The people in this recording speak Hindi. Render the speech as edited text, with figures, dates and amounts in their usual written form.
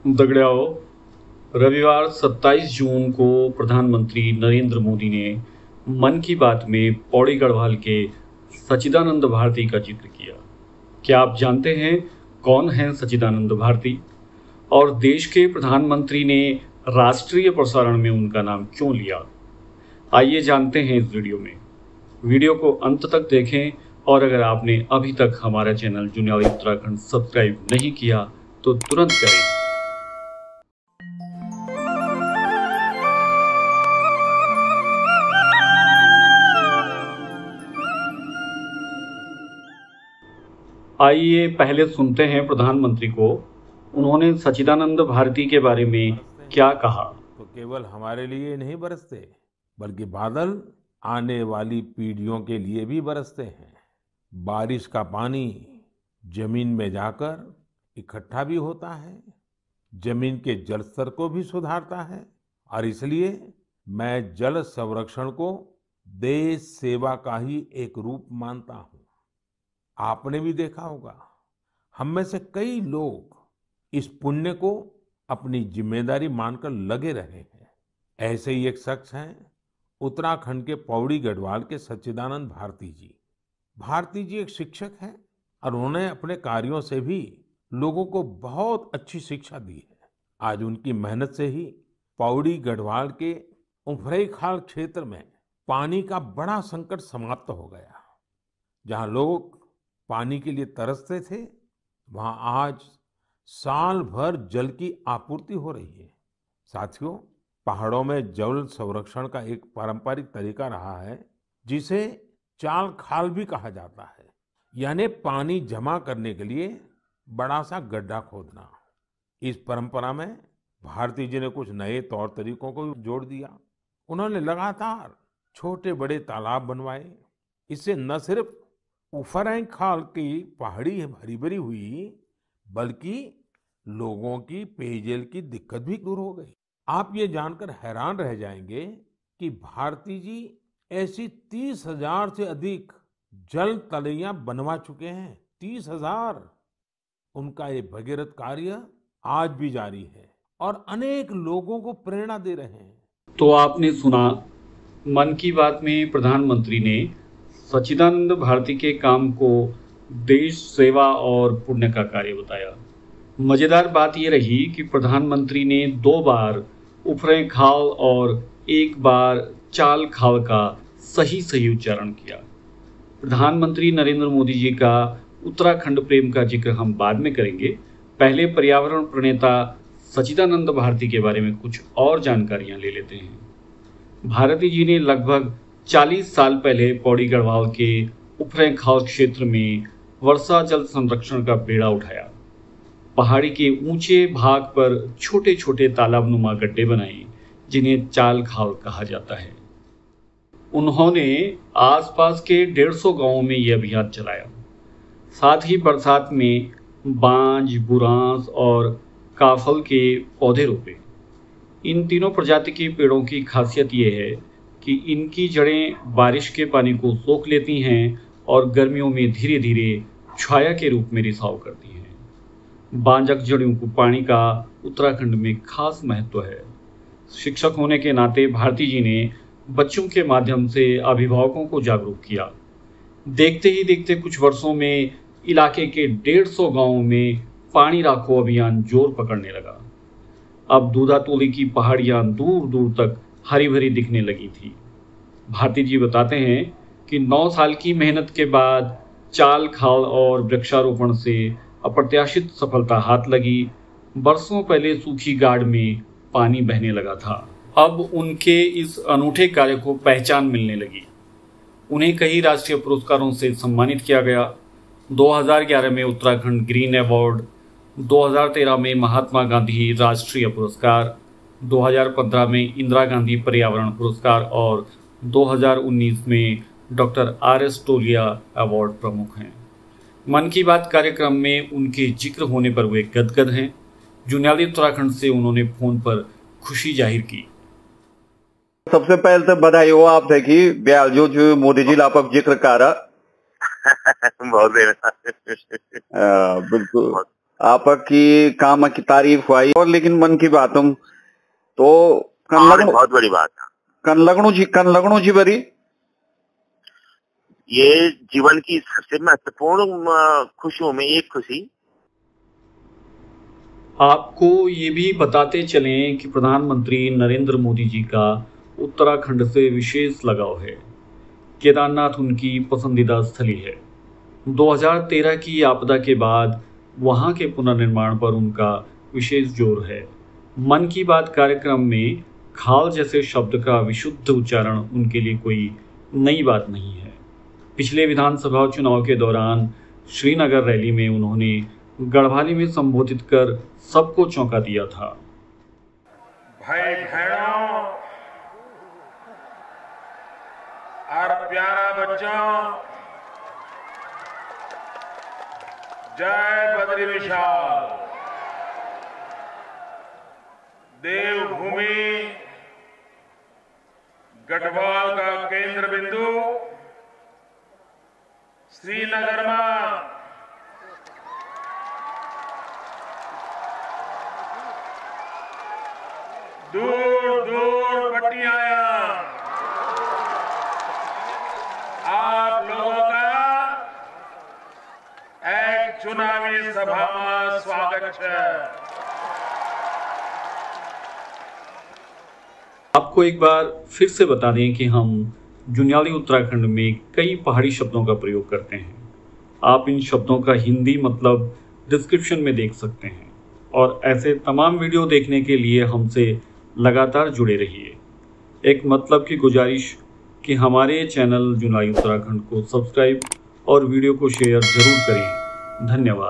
दगड़ियाओ, रविवार 27 जून को प्रधानमंत्री नरेंद्र मोदी ने मन की बात में पौड़ी गढ़वाल के सच्चिदानंद भारती का जिक्र किया। क्या आप जानते हैं कौन हैं सच्चिदानंद भारती और देश के प्रधानमंत्री ने राष्ट्रीय प्रसारण में उनका नाम क्यों लिया? आइए जानते हैं इस वीडियो में। वीडियो को अंत तक देखें और अगर आपने अभी तक हमारा चैनल जुनियाली उत्तराखंड सब्सक्राइब नहीं किया तो तुरंत करें। आइए पहले सुनते हैं प्रधानमंत्री को। उन्होंने सच्चिदानंद भारती के बारे में क्या कहा। तो केवल हमारे लिए नहीं बरसते, बल्कि बादल आने वाली पीढ़ियों के लिए भी बरसते हैं। बारिश का पानी जमीन में जाकर इकट्ठा भी होता है, जमीन के जल स्तर को भी सुधारता है और इसलिए मैं जल संरक्षण को देश सेवा का ही एक रूप मानता हूँ। आपने भी देखा होगा, हम में से कई लोग इस पुण्य को अपनी जिम्मेदारी मानकर लगे रहे हैं। ऐसे ही एक शख्स हैं उत्तराखंड के पौड़ी गढ़वाल के सच्चिदानंद भारती जी। भारती जी एक शिक्षक हैं और उन्होंने अपने कार्यों से भी लोगों को बहुत अच्छी शिक्षा दी है। आज उनकी मेहनत से ही पौड़ी गढ़वाल के उफरैंखाल क्षेत्र में पानी का बड़ा संकट समाप्त हो गया। जहां लोग पानी के लिए तरसते थे, वहां आज साल भर जल की आपूर्ति हो रही है। साथियों, पहाड़ों में जल संरक्षण का एक पारंपरिक तरीका रहा है जिसे चाल खाल भी कहा जाता है, यानी पानी जमा करने के लिए बड़ा सा गड्ढा खोदना। इस परंपरा में भारती जी ने कुछ नए तौर तरीकों को जोड़ दिया। उन्होंने लगातार छोटे बड़े तालाब बनवाए। इससे न सिर्फ उफरैंखाल की पहाड़ी हरी भरी हुई, बल्कि लोगों की पेयजल की दिक्कत भी दूर हो गई। आप ये जानकर हैरान रह जाएंगे कि भारती जी ऐसी 30,000 से अधिक जल तलैया बनवा चुके हैं। 30,000। उनका ये भगीरथ कार्य आज भी जारी है और अनेक लोगों को प्रेरणा दे रहे हैं। तो आपने सुना, मन की बात में प्रधानमंत्री ने सच्चिदानंद भारती के काम को देश सेवा और पुण्य का कार्य बताया। मजेदार बात यह रही कि प्रधानमंत्री ने 2 बार उफरैंखाल और 1 बार चाल खाल का सही उच्चारण किया। प्रधानमंत्री नरेंद्र मोदी जी का उत्तराखंड प्रेम का जिक्र हम बाद में करेंगे। पहले पर्यावरण प्रणेता सच्चिदानंद भारती के बारे में कुछ और जानकारियां ले लेते हैं। भारती जी ने लगभग 40 साल पहले पौड़ी गढ़वाल के उफरैंखाल क्षेत्र में वर्षा जल संरक्षण का बेड़ा उठाया। पहाड़ी के ऊंचे भाग पर छोटे छोटे तालाबनुमा गड्ढे बनाए, जिन्हें चाल खाल कहा जाता है। उन्होंने आसपास के 150 गांवों में यह अभियान चलाया। साथ ही बरसात में बांज, बुरांस और काफल के पौधे रोपे। इन तीनों प्रजाति के पेड़ों की खासियत यह है कि इनकी जड़ें बारिश के पानी को सोख लेती हैं और गर्मियों में धीरे धीरे छाया के रूप में रिसाव करती हैं। बांजक जड़ों को पानी का उत्तराखंड में खास महत्व है। शिक्षक होने के नाते भारती जी ने बच्चों के माध्यम से अभिभावकों को जागरूक किया। देखते ही देखते कुछ वर्षों में इलाके के 150 गांवों में पानी राखो अभियान जोर पकड़ने लगा। अब दूधातोली की पहाड़ियां दूर दूर तक हरी भरी दिखने लगी थी। भारती जी बताते हैं कि 9 साल की मेहनत के बाद चाल खाल और वृक्षारोपण से अप्रत्याशित सफलता हाथ लगी। बरसों पहले सूखी गाड़ में पानी बहने लगा था। अब उनके इस अनूठे कार्य को पहचान मिलने लगी। उन्हें कई राष्ट्रीय पुरस्कारों से सम्मानित किया गया। 2011 में उत्तराखंड ग्रीन अवार्ड, 2013 में महात्मा गांधी राष्ट्रीय पुरस्कार, 2015 में इंदिरा गांधी पर्यावरण पुरस्कार और 2019 में डॉक्टर RS टोलिया अवार्ड प्रमुख हैं। मन की बात कार्यक्रम में उनके जिक्र होने पर वे गदगद हैं। जुनियाली उत्तराखंड से उन्होंने फोन पर खुशी जाहिर की। सबसे पहले तो बधाई हो आपसे कि ब्याल जो मोदी जी लापक जिक्र कर बहुत बिल्कुल आपकी काम की तारीफ हुई और लेकिन मन की बातों तो बहुत बड़ी बात है। कन लगणू जी बरी ये जीवन की सबसे महत्वपूर्ण खुशियों में एक खुशी। आपको ये भी बताते चलें कि प्रधानमंत्री नरेंद्र मोदी जी का उत्तराखंड से विशेष लगाव है। केदारनाथ उनकी पसंदीदा स्थली है। 2013 की आपदा के बाद वहां के पुनर्निर्माण पर उनका विशेष जोर है। मन की बात कार्यक्रम में खाल जैसे शब्द का विशुद्ध उच्चारण उनके लिए कोई नई बात नहीं है। पिछले विधानसभा चुनाव के दौरान श्रीनगर रैली में उन्होंने गढ़वाली में संबोधित कर सबको चौंका दिया था। भाई बहनों और प्यारा बच्चों, जय बद्री विशाल। देवभूमि गढ़वाल का केंद्र बिंदु श्रीनगर में दूर दूर पट्टियां आप लोगों का एक चुनावी सभा में स्वागत है। आपको एक बार फिर से बता दें कि हम जुनियाली उत्तराखंड में कई पहाड़ी शब्दों का प्रयोग करते हैं। आप इन शब्दों का हिंदी मतलब डिस्क्रिप्शन में देख सकते हैं और ऐसे तमाम वीडियो देखने के लिए हमसे लगातार जुड़े रहिए। एक मतलब की गुजारिश कि हमारे चैनल जुनियाली उत्तराखंड को सब्सक्राइब और वीडियो को शेयर जरूर करें। धन्यवाद।